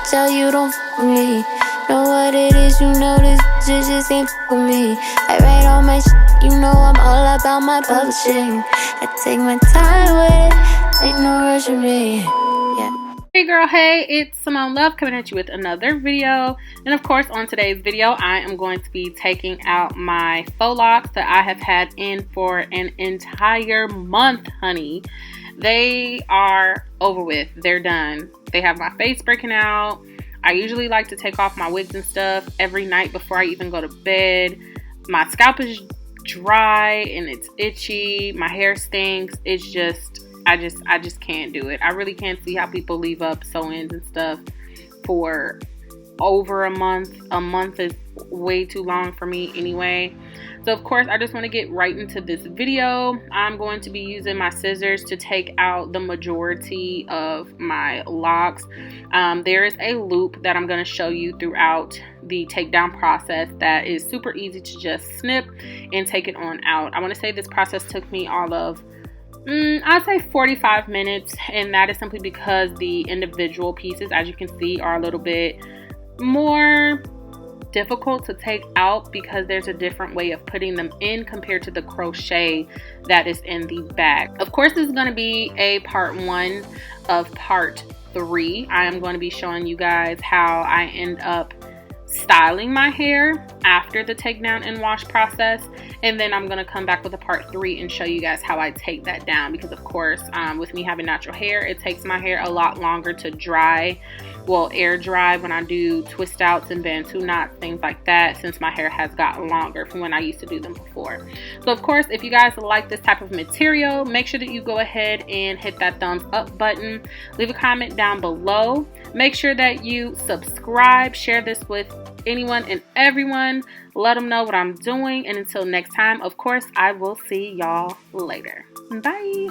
tell you don't f with me. Know what it is, you know this shit just ain't f with me. I write all my shit, you know I'm all about my publishing. I take my time with it, ain't no rush with me. Yeah. Hey girl, hey, it's Simone Love coming at you with another video. And of course, on today's video, I am going to be taking out my faux locks that I have had in for an entire month, honey. They are over with. They're done. They have my face breaking out. I usually like to take off my wigs and stuff every night before I even go to bed. My scalp is dry and it's itchy. My hair stinks. It's just, I just can't do it. I really can't see how people leave up sew-ins and stuff for over a month. A month is way too long for me anyway. So of course, I just want to get right into this video. I'm going to be using my scissors to take out the majority of my locks. There is a loop that I'm going to show you throughout the takedown process that is super easy to just snip and take it on out. I want to say this process took me all of I'd say 45 minutes, and that is simply because the individual pieces, as you can see, are a little bit more difficult to take out because there's a different way of putting them in compared to the crochet that is in the back. Of course, this is going to be a part 1 of part 3. I am going to be showing you guys how I end up styling my hair after the takedown and wash process, and then I'm going to come back with a part 3 and show you guys how I take that down, because of course with me having natural hair, it takes my hair a lot longer to dry, well, air dry when I do twist outs and bantu knots, things like that, since my hair has gotten longer from when I used to do them before. So of course, if you guys like this type of material, make sure that you go ahead and hit that thumbs up button, leave a comment down below, make sure that you subscribe, share this with anyone and everyone, let them know what I'm doing, and until next time, of course, I will see y'all later. Bye.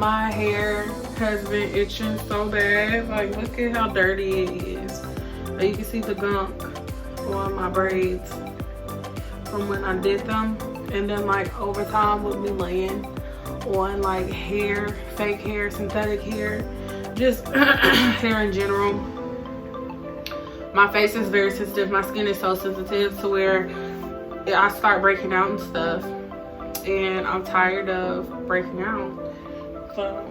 My hair has been itching so bad. Like, look at how dirty it is. Like, you can see the gunk on my braids from when I did them. And then like over time with me laying on like hair, fake hair, synthetic hair, just hair in general. My face is very sensitive. My skin is so sensitive to where I start breaking out and stuff. And I'm tired of breaking out. So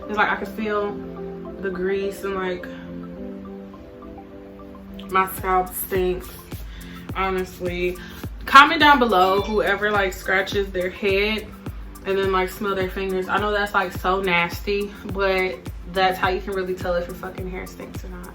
it's like I can feel the grease and like my scalp stinks, honestly. Comment down below whoever like scratches their head and then like smell their fingers. I know that's like so nasty, but that's how you can really tell if your fucking hair stinks or not.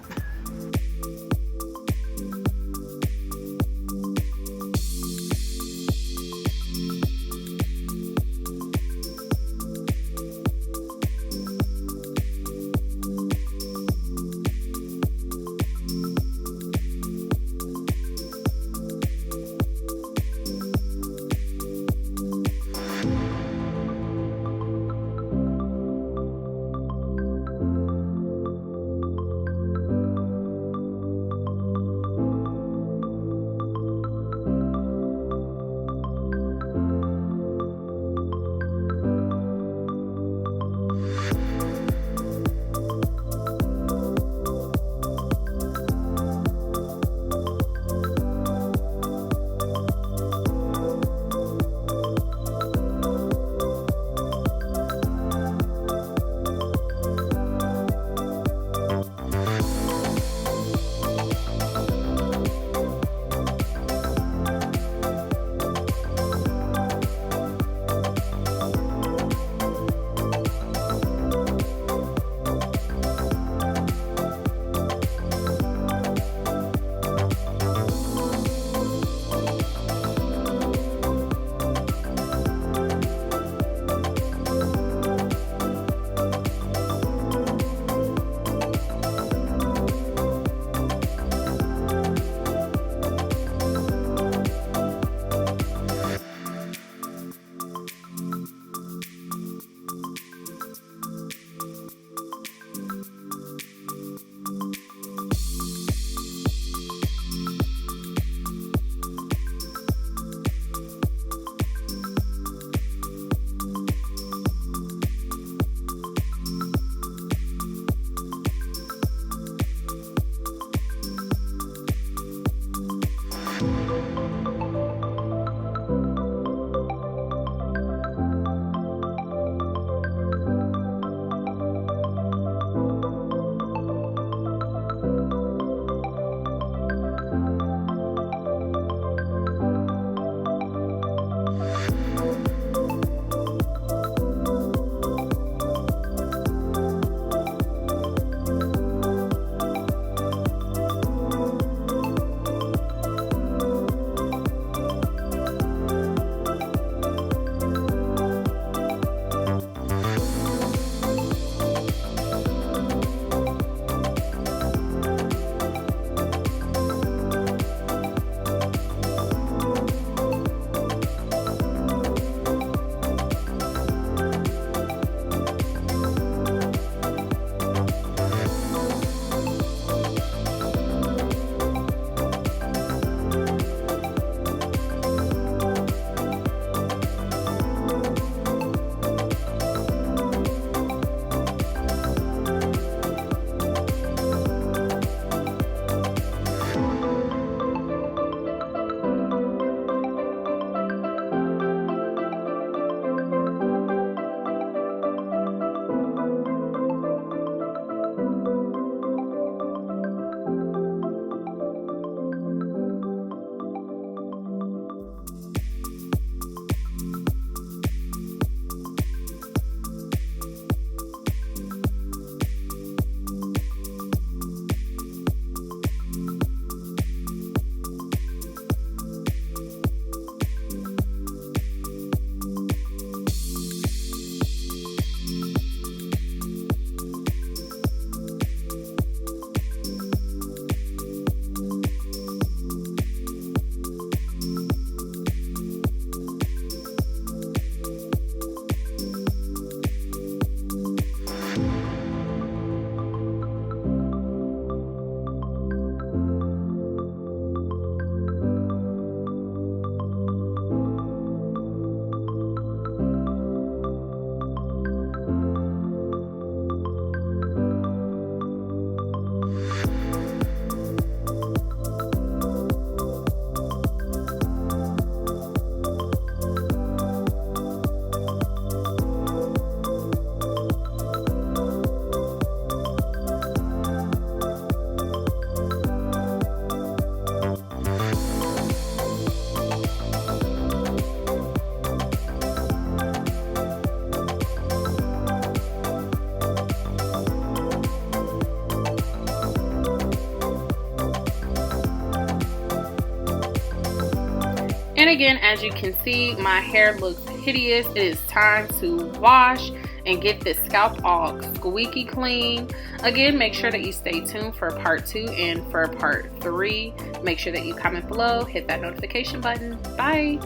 And again, as you can see, my hair looks hideous. It is time to wash and get this scalp all squeaky clean. Again, make sure that you stay tuned for part 2 and for part 3. Make sure that you comment below, hit that notification button. Bye.